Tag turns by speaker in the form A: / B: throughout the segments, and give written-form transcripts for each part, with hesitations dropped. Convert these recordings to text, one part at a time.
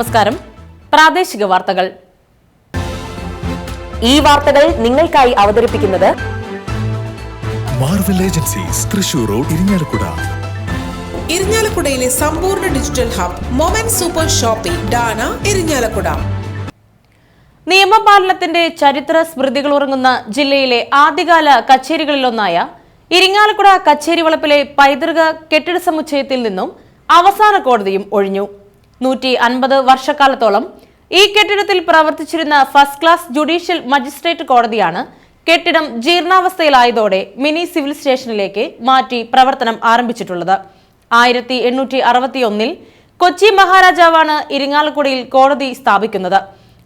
A: നമസ്കാരം. പ്രാദേശിക വാർത്തകൾ.
B: ഈ വാർത്തകൾ നിങ്ങൾക്കായി അവതരിപ്പിക്കുന്നത്
C: Marvel agencies, Thrissur road, Irinjalakuda.
D: ഇരിങ്ങാലക്കുടയിലെ സമ്പൂർണ്ണ digital hub moment super shopping ഡാന, ഇരിങ്ങാലക്കുട.
A: നിയമപാലനത്തിന്റെ ചരിത്ര സ്മൃതികൾ ഉറങ്ങുന്ന ജില്ലയിലെ ആദ്യകാല കച്ചേരികളിലൊന്നായ ഇരിങ്ങാലക്കുട കച്ചേരിവളപ്പിലെ പൈതൃക കെട്ടിട സമുച്ചയത്തിൽ നിന്നും അവസാന കോടതിയും ഒഴിഞ്ഞു. 150 വർഷക്കാലത്തോളം ഈ കെട്ടിടത്തിൽ പ്രവർത്തിച്ചിരുന്ന ഫസ്റ്റ് ക്ലാസ് ജുഡീഷ്യൽ മജിസ്ട്രേറ്റ് കോടതിയാണ് കെട്ടിടം ജീർണാവസ്ഥയിലായതോടെ മിനി സിവിൽ സ്റ്റേഷനിലേക്ക് മാറ്റി പ്രവർത്തനം ആരംഭിച്ചിട്ടുള്ളത്. 1861 കൊച്ചി മഹാരാജാവാണ് ഇരിങ്ങാലക്കുടയിൽ കോടതി സ്ഥാപിക്കുന്നത്.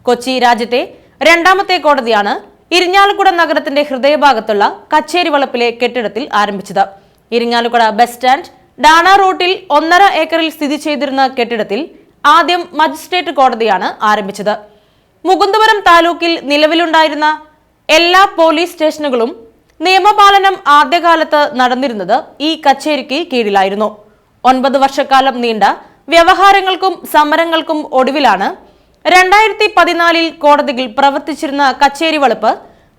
A: കൊച്ചി രാജ്യത്തെ രണ്ടാമത്തെ കോടതിയാണ് ഇരിങ്ങാലക്കുട നഗരത്തിന്റെ ഹൃദയഭാഗത്തുള്ള കച്ചേരിവളപ്പിലെ കെട്ടിടത്തിൽ ആരംഭിച്ചത്. ഇരിങ്ങാലക്കുട ബസ് സ്റ്റാൻഡ് ഡാണ റൂട്ടിൽ 1.5 ഏക്കറിൽ സ്ഥിതി ചെയ്തിരുന്ന കെട്ടിടത്തിൽ ആദ്യം മജിസ്ട്രേറ്റ് കോടതിയാണ് ആരംഭിച്ചത്. മുകുന്ദപുരം താലൂക്കിൽ നിലവിലുണ്ടായിരുന്ന എല്ലാ പോലീസ് സ്റ്റേഷനുകളും നിയമപാലനം ആദ്യകാലത്ത് നടന്നിരുന്നത് ഈ കച്ചേരിക്ക് കീഴിലായിരുന്നു. 9 വർഷക്കാലം നീണ്ട വ്യവഹാരങ്ങൾക്കും സമരങ്ങൾക്കും ഒടുവിലാണ് 2014 കോടതിയിൽ പ്രവർത്തിച്ചിരുന്ന കച്ചേരിവളപ്പ്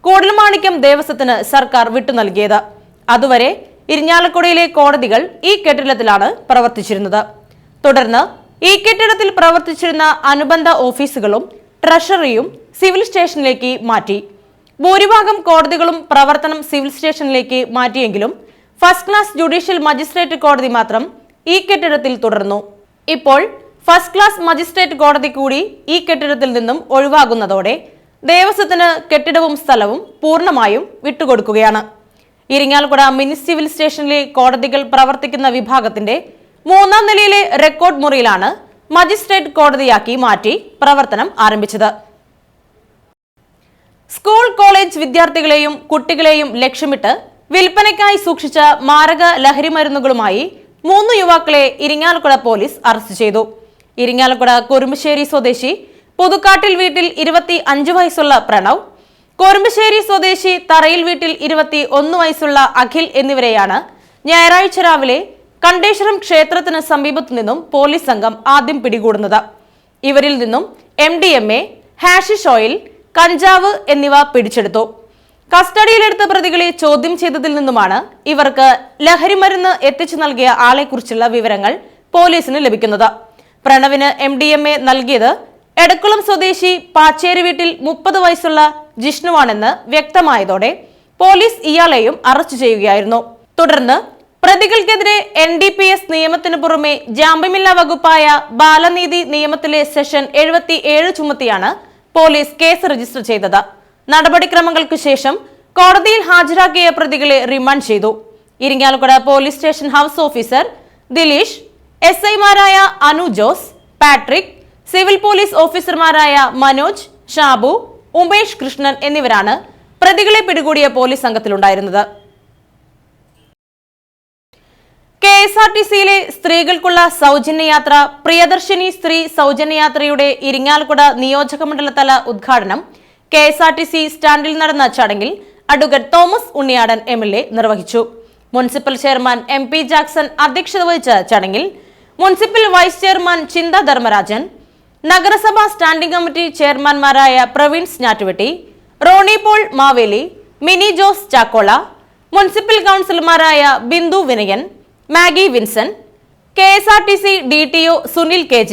A: കൂടൽമാണിക്യം ദേവസ്വത്തിന് സർക്കാർ വിട്ടു നൽകിയത്. അതുവരെ ഇരിങ്ങാലക്കുടയിലെ കോടതികൾ ഈ കെട്ടിടത്തിലാണ് പ്രവർത്തിച്ചിരുന്നത്. തുടർന്ന് ഈ കെട്ടിടത്തിൽ പ്രവർത്തിച്ചിരുന്ന അനുബന്ധ ഓഫീസുകളും ട്രഷറിയും സിവിൽ സ്റ്റേഷനിലേക്ക് മാറ്റി. ഭൂരിഭാഗം കോടതികളും പ്രവർത്തനം സിവിൽ സ്റ്റേഷനിലേക്ക് മാറ്റിയെങ്കിലും ഫസ്റ്റ് ക്ലാസ് ജുഡീഷ്യൽ മജിസ്ട്രേറ്റ് കോടതി മാത്രം ഈ കെട്ടിടത്തിൽ തുടർന്നു. ഇപ്പോൾ ഫസ്റ്റ് ക്ലാസ് മജിസ്ട്രേറ്റ് കോടതി കൂടി ഈ കെട്ടിടത്തിൽ നിന്നും ഒഴിവാകുന്നതോടെ ദേവസ്വത്തിന് കെട്ടിടവും സ്ഥലവും പൂർണ്ണമായും വിട്ടുകൊടുക്കുകയാണ്. ഇരിങ്ങാലക്കുട മിനി സിവിൽ സ്റ്റേഷനിലെ കോടതികൾ പ്രവർത്തിക്കുന്ന വിഭാഗത്തിന്റെ 3ാം നിലയിലെ റെക്കോർഡ് മുറിയിലാണ് മജിസ്ട്രേറ്റ് കോടതിയാക്കി മാറ്റി പ്രവർത്തനം ആരംഭിച്ചത്. സ്കൂൾ കോളേജ് വിദ്യാർത്ഥികളെയും കുട്ടികളെയും ലക്ഷ്യമിട്ട് വിൽപ്പനയ്ക്കായി സൂക്ഷിച്ച മാരക ലഹരിമരുന്നുകളുമായി 3 യുവാക്കളെ ഇരിങ്ങാലക്കുട പോലീസ് അറസ്റ്റ് ചെയ്തു. ഇരിങ്ങാലക്കുട കുറുമ്പശ്ശേരി സ്വദേശി പുതുക്കാട്ടിൽ വീട്ടിൽ 25 വയസ്സുള്ള പ്രണവ്, കോരുമ്പശ്ശേരി സ്വദേശി തറയിൽ വീട്ടിൽ 21 വയസ്സുള്ള അഖിൽ എന്നിവരെയാണ് ഞായറാഴ്ച രാവിലെ കണ്ടേശ്വരം ക്ഷേത്രത്തിന് സമീപത്തു നിന്നും പോലീസ് സംഘം ആദ്യം പിടികൂടുന്നത്. ഇവരിൽ നിന്നും MDMA, ഹാഷിഷ് ഓയിൽ, കഞ്ചാവ് എന്നിവ പിടിച്ചെടുത്തു. കസ്റ്റഡിയിലെടുത്ത പ്രതികളെ ചോദ്യം ചെയ്തതിൽ നിന്നുമാണ് ഇവർക്ക് ലഹരിമരുന്ന് എത്തിച്ചു നൽകിയ ആളെക്കുറിച്ചുള്ള വിവരങ്ങൾ പോലീസിന് ലഭിക്കുന്നത്. പ്രണവിന് MDMA നൽകിയത് എടക്കുളം സ്വദേശി പാച്ചേരി വീട്ടിൽ 30 വയസ്സുള്ള ജിഷ്ണുവാണെന്ന് വ്യക്തമായതോടെ പോലീസ് ഇയാളെയും അറസ്റ്റ് ചെയ്യുകയായിരുന്നു. തുടർന്ന് പ്രതികൾക്കെതിരെ NDPS നിയമത്തിന് പുറമെ ജാമ്യമില്ലാ വകുപ്പായ ബാലനീതി നിയമത്തിലെ സെഷൻ 77 ചുമത്തിയാണ് പോലീസ് കേസ് രജിസ്റ്റർ ചെയ്തത്. നടപടിക്രമങ്ങൾക്ക് ശേഷം കോടതിയിൽ ഹാജരാക്കിയ പ്രതികളെ റിമാൻഡ് ചെയ്തു. Irinjalakuda police station house officer Dileesh, SI-മാരായ Anu Jose, Patrick, civil police ഓഫീസർമാരായ മനോജ്, ഷാബു, ഉമേഷ് കൃഷ്ണൻ എന്നിവരാണ് പ്രതികളെ പിടികൂടിയ പോലീസ് സംഘത്തിലുണ്ടായിരുന്നത്. KSRTCയിലെ സ്ത്രീകൾക്കുള്ള സൗജന്യയാത്ര പ്രിയദർശിനി സ്ത്രീ സൗജന്യയാത്രയുടെ ഇരിങ്ങാലക്കുട നിയോജകമണ്ഡലതല ഉദ്ഘാടനം KSRTC സ്റ്റാൻഡിൽ നടന്ന ചടങ്ങിൽ അഡ്വക്കേറ്റ് തോമസ് ഉണ്ണിയാടൻ MLA നിർവഹിച്ചു. മുനിസിപ്പൽ ചെയർമാൻ MP ജാക്സൺ അധ്യക്ഷത വഹിച്ച ചടങ്ങിൽ municipal vice chairman Chintha Dharmarajan, നഗരസഭാ സ്റ്റാൻഡിംഗ് കമ്മിറ്റി ചെയർമാൻമാരായ പ്രവീൺ സ്നാറ്റുവെട്ടി, Ronnie Paul Maveli, Mini Jose Chakkola, municipal കൗൺസിലർമാരായ Bindu Vinayan, Maggie Vinson, KSRTC DTO Sunil KJ,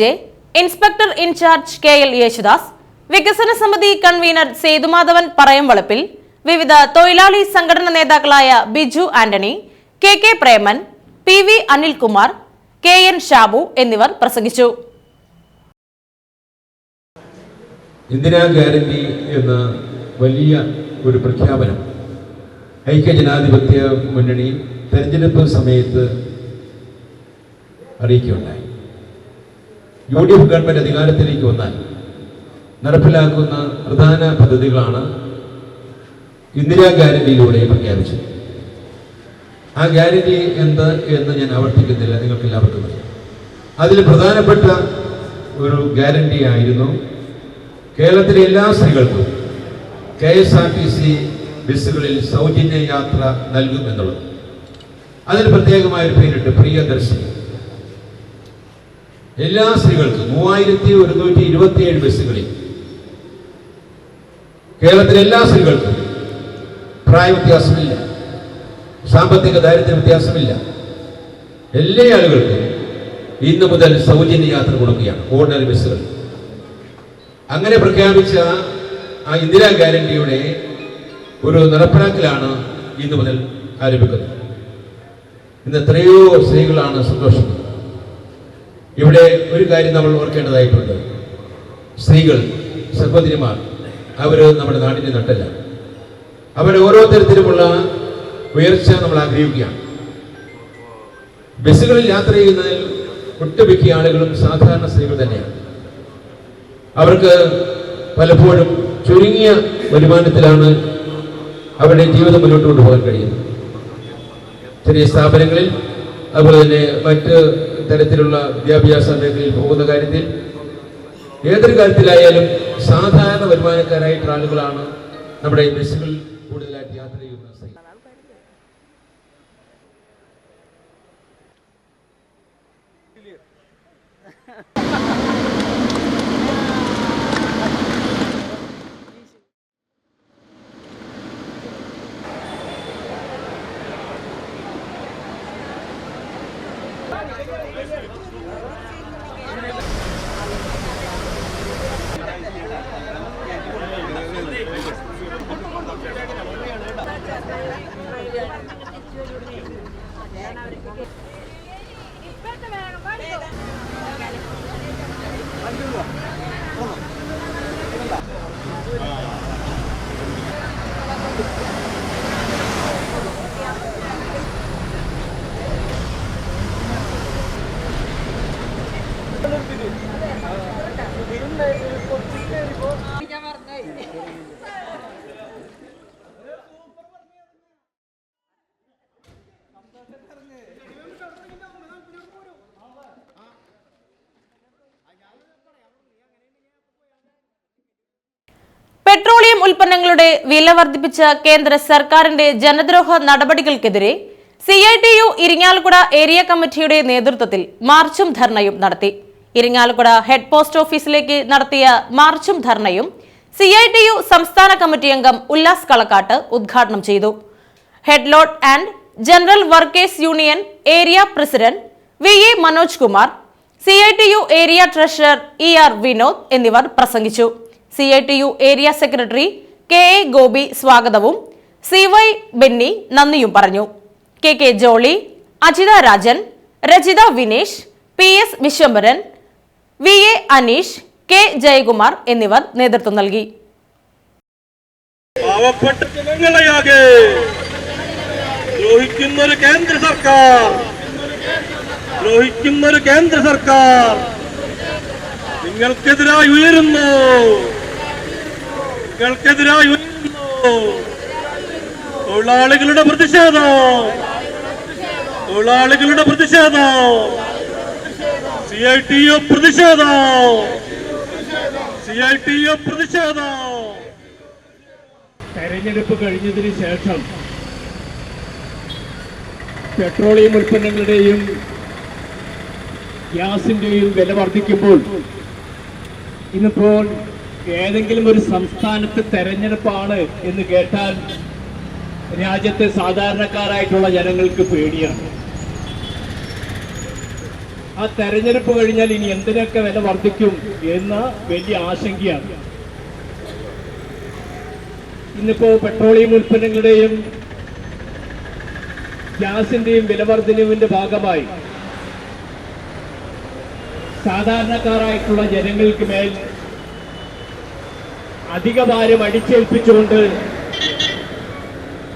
A: inspector in charge KL Yesudas, വികസന സമിതി കൺവീനർ സേതുമാധവൻ പറയംവളപ്പിൽ, വിവിധ തൊഴിലാളി സംഘടനാ നേതാക്കളായ Biju Antony, KK Preman, PV Anilkumar, KN Shabu എന്നിവർ പ്രസംഗിച്ചു.
E: ഇന്ദിരാ ഗ്യാരണ്ടി എന്ന വലിയ ഒരു പ്രഖ്യാപനം ഐക്യജനാധിപത്യ മുന്നണി തെരഞ്ഞെടുപ്പ് സമയത്ത് അറിയിക്കുകയുണ്ടായി. UDF ഗവൺമെന്റ് അധികാരത്തിലേക്ക് വന്നാൽ നടപ്പിലാക്കുന്ന പ്രധാന പദ്ധതികളാണ് ഇന്ദിരാ ഗ്യാരണ്ടിയിലൂടെ പ്രഖ്യാപിച്ചത്. ആ ഗ്യാരണ്ടി എന്ത് എന്ന് ഞാൻ ആവർത്തിക്കുന്നില്ല, നിങ്ങൾക്ക് എല്ലാവർക്കും അറിയാം. അതിൽ പ്രധാനപ്പെട്ട ഒരു ഗ്യാരണ്ടി ആയിരുന്നു കേരളത്തിലെ എല്ലാ സ്ത്രീകൾക്കും KSRTC ബസ്സുകളിൽ സൗജന്യ യാത്ര നൽകും എന്നുള്ളത്. അതിന് പ്രത്യേകമായൊരു പേരിട്ട് പ്രിയദർശിനി. എല്ലാ സ്ത്രീകൾക്കും 3127 ബസ്സുകളിൽ കേരളത്തിലെ എല്ലാ സ്ത്രീകൾക്കും പ്രായ വ്യത്യാസമില്ല, സാമ്പത്തിക ദാരിദ്ര്യ വ്യത്യാസമില്ല, എല്ലാ ആളുകൾക്കും ഇന്ന് മുതൽ സൗജന്യ യാത്ര കൊടുക്കുകയാണ് ഓർഡിനറി ബസ്സുകൾ. അങ്ങനെ പ്രഖ്യാപിച്ച ആ ഇന്ദിരാ ഗ്യാരണ്ടിയുടെ ഒരു നടപ്പിലാക്കലാണ് ഇന്ന് മുതൽ ആരംഭിക്കുന്നത്. ഇന്ന് എത്രയോ സ്ത്രീകളാണ് സന്തോഷിക്കുന്നത്. ഇവിടെ ഒരു കാര്യം നമ്മൾ ഓർക്കേണ്ടതായിട്ടുണ്ട്. സ്ത്രീകൾ, സഹോദരിമാർ, അവർ നമ്മുടെ നാടിൻ്റെ നട്ടല്ല. അവരുടെ ഓരോ തരത്തിലുമുള്ള ഉയർച്ച നമ്മൾ ആഗ്രഹിക്കുകയാണ്. ബസ്സുകളിൽ യാത്ര ചെയ്യുന്നതിൽ ഒട്ടുമിക്ക ആളുകളും സാധാരണ സ്ത്രീകൾ തന്നെയാണ്. അവർക്ക് പലപ്പോഴും ചുരുങ്ങിയ വരുമാനത്തിലാണ് അവരുടെ ജീവിതം മുന്നോട്ട് കൊണ്ടുപോകാൻ കഴിയുന്നത്. ചെറിയ സ്ഥാപനങ്ങളിൽ, അതുപോലെ തന്നെ മറ്റ് തരത്തിലുള്ള വിദ്യാഭ്യാസ മേഖലയിൽ പോകുന്ന കാര്യത്തിൽ, ഏതൊരു കാര്യത്തിലായാലും സാധാരണ വരുമാനക്കാരായിട്ടുള്ള ആളുകളാണ് നമ്മുടെ ബസ്സുകളിൽ കൂടുതലായിട്ട് യാത്ര ചെയ്യുന്ന സ്ത്രീ.
A: പെട്രോളിയം ഉൽപ്പന്നങ്ങളുടെ വില വർദ്ധിപ്പിച്ച കേന്ദ്ര സർക്കാരിന്റെ ജനദ്രോഹ നടപടികൾക്കെതിരെ CITU ഇരിങ്ങാലക്കുട ഏരിയ കമ്മിറ്റിയുടെ നേതൃത്വത്തിൽ മാർച്ചും ധർണയും നടത്തി. ഇരിങ്ങാലക്കുട ഹെഡ് പോസ്റ്റ് ഓഫീസിലേക്ക് നടത്തിയ മാർച്ചും ധർണയും CITU സംസ്ഥാന കമ്മിറ്റി അംഗം ഉല്ലാസ് കളക്കാട്ട് ഉദ്ഘാടനം ചെയ്തു. Head load and general workers union area president VA Manoj Kumar, CITU area treasurer ER Vinod എന്നിവർ പ്രസംഗിച്ചു. CITU area secretary KA Gopi സ്വാഗതവും CY ബെന്നി നന്ദിയും പറഞ്ഞു. KK Jolly, Ajitha Rajan, Rajitha Vinesh, PS Vishwambharan, VA Aneesh, K Jayakumar എന്നിവർ നേതൃത്വം നൽകി.
F: പാവപ്പെട്ട ജനങ്ങളെയാകെ ദ്രോഹിക്കുന്നൊരു കേന്ദ്ര സർക്കാർ നിങ്ങൾക്കെതിരായി ഉയരുന്നു. തൊഴിലാളികളുടെ പ്രതിഷേധം CITU പ്രതിഷേധം. തെരഞ്ഞെടുപ്പ് കഴിഞ്ഞതിന് ശേഷം പെട്രോളിയം ഉൽപ്പന്നങ്ങളുടെയും ഗ്യാസിന്റെയും വില വർദ്ധിക്കുമ്പോൾ ഇന്നിപ്പോൾ ഏതെങ്കിലും ഒരു സംസ്ഥാനത്ത് തെരഞ്ഞെടുപ്പാണ് എന്ന് കേട്ടാൽ രാജ്യത്തെ സാധാരണക്കാരായിട്ടുള്ള ജനങ്ങൾക്ക് പേടിയാണ്. ആ തെരഞ്ഞെടുപ്പ് കഴിഞ്ഞാൽ ഇനി എന്തിനൊക്കെ വില വർദ്ധിക്കും എന്ന വലിയ ആശങ്കയാണ്. ഇന്നിപ്പോ പെട്രോളിയം ഉൽപ്പന്നങ്ങളുടെയും ഗ്യാസിന്റെയും വില വർധനവിന്റെ ഭാഗമായി സാധാരണക്കാരായിട്ടുള്ള ജനങ്ങൾക്ക് മേൽ അധിക ഭാരം അടിച്ചേൽപ്പിച്ചുകൊണ്ട്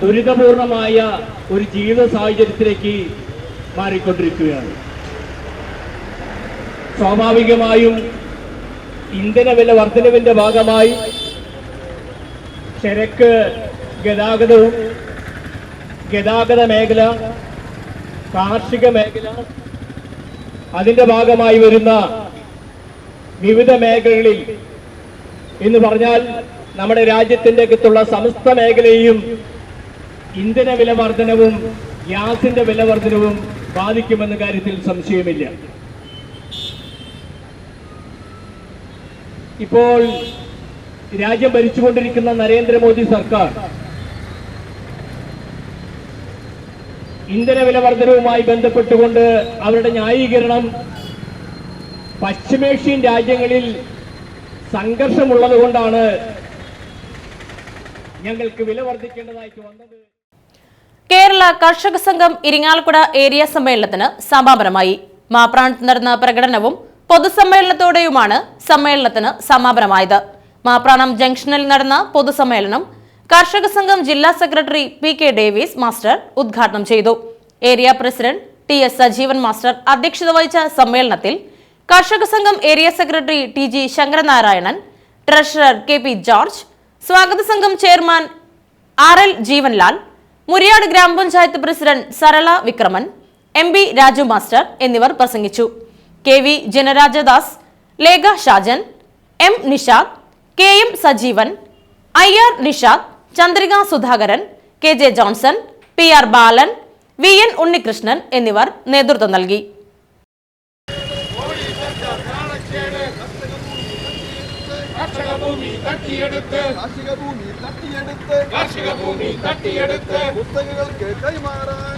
F: ദുരിതപൂർണമായ ഒരു ജീവിത സാഹചര്യത്തിലേക്ക് മാറിക്കൊണ്ടിരിക്കുകയാണ്. സ്വാഭാവികമായും ഇന്ധന വില വർധനവിന്റെ ഭാഗമായി ചരക്ക് ഗതാഗതവും, ഗതാഗത മേഖല, കാർഷിക മേഖല, അതിന്റെ ഭാഗമായി വരുന്ന വിവിധ മേഖലകളിൽ എന്ന് പറഞ്ഞാൽ നമ്മുടെ രാജ്യത്തിന്റെ അകത്തുള്ള സമസ്ത മേഖലയെയും ഇന്ധന വില വർധനവും ഗ്യാസിന്റെ വില വർധനവും ബാധിക്കുമെന്ന കാര്യത്തിൽ സംശയമില്ല. ഇപ്പോൾ രാജ്യം ഭരിച്ചുകൊണ്ടിരിക്കുന്ന നരേന്ദ്രമോദി സർക്കാർ ഇന്ധന വില വർധനവുമായി ബന്ധപ്പെട്ടുകൊണ്ട് അവരുടെ ന്യായീകരണം പശ്ചിമേഷ്യൻ രാജ്യങ്ങളിൽ സംഘർഷമുള്ളത് കൊണ്ടാണ് ഞങ്ങൾക്ക് വില വർദ്ധിക്കേണ്ടതായിട്ട് വന്നത്.
A: കേരള കർഷക സംഘം ഇരിങ്ങാലക്കുട ഏരിയ സമ്മേളനത്തിന് സമാപനമായി. മാപ്രാണത്ത് നടന്ന പ്രകടനവും പൊതുസമ്മേളനത്തോടെയുമാണ് സമ്മേളനത്തിന് സമാപനമായത്. മാപ്രാണം ജംഗ്ഷനിൽ നടന്ന പൊതുസമ്മേളനം കർഷക സംഘം ജില്ലാ സെക്രട്ടറി പി.കെ. ഡേവിസ് മാസ്റ്റർ ഉദ്ഘാടനം ചെയ്തു. Area president T S. Sajeevan master അധ്യക്ഷത വഹിച്ച സമ്മേളനത്തിൽ കർഷക സംഘം area secretary T G. Sankaranarayanan, treasurer K P. George, സ്വാഗത സംഘം ചെയർമാൻ ആർ.എൽ. ജീവൻലാൽ, മുരിയാട് ഗ്രാമപഞ്ചായത്ത് president Sarala Vikraman, M B. Raju master എന്നിവർ പ്രസംഗിച്ചു. K V. Janarajadas, Lekha Shajan, M. Nishad, K M. Sajeevan, I R. Nishad, Chandrika Sudhakaran, K J. Johnson, P R. Balan, V N. Unnikrishnan എന്നിവർ നേതൃത്വം നൽകി.
G: കുത്തകകൾക്ക് കൈമാറാൻ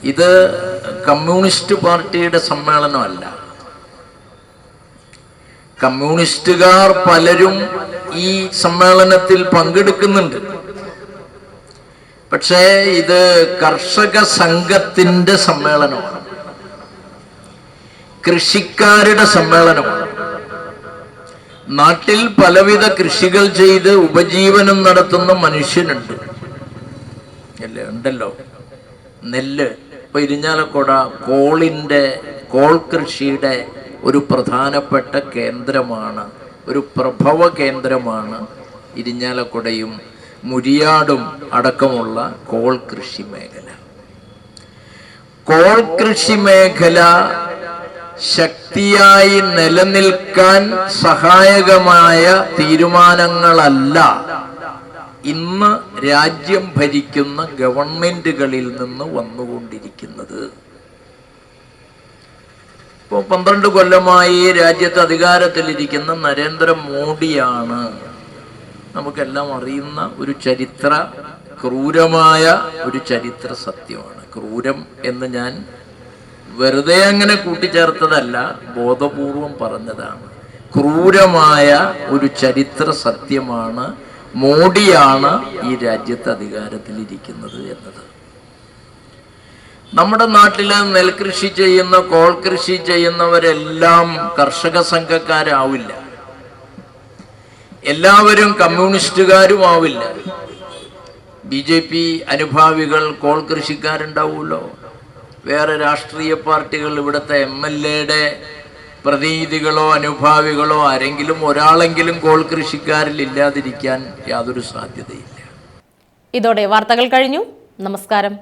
H: ഇത് കമ്മ്യൂണിസ്റ്റ് പാർട്ടിയുടെ സമ്മേളനമല്ല. കമ്മ്യൂണിസ്റ്റുകാർ പലരും ഈ സമ്മേളനത്തിൽ പങ്കെടുക്കുന്നുണ്ട്. പക്ഷേ ഇത് കർഷക സംഘത്തിന്റെ സമ്മേളനമാണ്, കൃഷിക്കാരുടെ സമ്മേളനമാണ്. നാട്ടിൽ പലവിധ കൃഷികൾ ചെയ്ത് ഉപജീവനം നടത്തുന്ന മനുഷ്യനുണ്ട്, ഉണ്ടല്ലോ. നെല്ല് ഇപ്പൊ ഇരിഞ്ഞാലക്കുട കോൾ കൃഷിയുടെ ഒരു പ്രധാനപ്പെട്ട കേന്ദ്രമാണ്, ഒരു പ്രഭവ കേന്ദ്രമാണ് ഇരിഞ്ഞാലക്കുടയും മുരിയാടും അടക്കമുള്ള കോൾ കൃഷി മേഖല. കോൾ കൃഷി മേഖല ശക്തിയായി നിലനിൽക്കാൻ സഹായകമായ തീരുമാനങ്ങളല്ല ഇന്ന് രാജ്യം ഭരിക്കുന്ന ഗവൺമെന്റുകളിൽ നിന്ന് വന്നുകൊണ്ടിരിക്കുന്നത്. ഇപ്പോൾ 12 കൊല്ലമായി രാജ്യത്ത് അധികാരത്തിലിരിക്കുന്ന നരേന്ദ്രമോദിയാണ് നമുക്കെല്ലാം അറിയുന്ന ഒരു ക്രൂരമായ ഒരു ചരിത്ര സത്യമാണ്. ക്രൂരം എന്ന് ഞാൻ വെറുതെ അങ്ങനെ കൂട്ടിച്ചേർത്തതല്ല, ബോധപൂർവം പറഞ്ഞതാണ്. ക്രൂരമായ ഒരു ചരിത്ര സത്യമാണ് മോഡിയാണ് ഈ രാജ്യത്ത് അധികാരത്തിലിരിക്കുന്നത് എന്നത്. നമ്മുടെ നാട്ടില് നെൽകൃഷി ചെയ്യുന്ന കോൾ കൃഷി ചെയ്യുന്നവരെല്ലാം കർഷക സംഘക്കാരാവില്ല, എല്ലാവരും കമ്മ്യൂണിസ്റ്റുകാരും ആവില്ല. BJP അനുഭാവികൾ കോൾ കൃഷിക്കാരുണ്ടാവുമല്ലോ, വേറെ രാഷ്ട്രീയ പാർട്ടികൾ ഇവിടുത്തെ MLA-യുടെ പ്രതിനിധികളോ അനുഭാവികളോ ആരെങ്കിലും ഒരാളെങ്കിലും കോൾ കൃഷിക്കാരിൽ ഇല്ലാതിരിക്കാൻ യാതൊരു സാധ്യതയില്ല.
A: ഇതോടെ വാർത്തകൾ കഴിഞ്ഞു. നമസ്കാരം.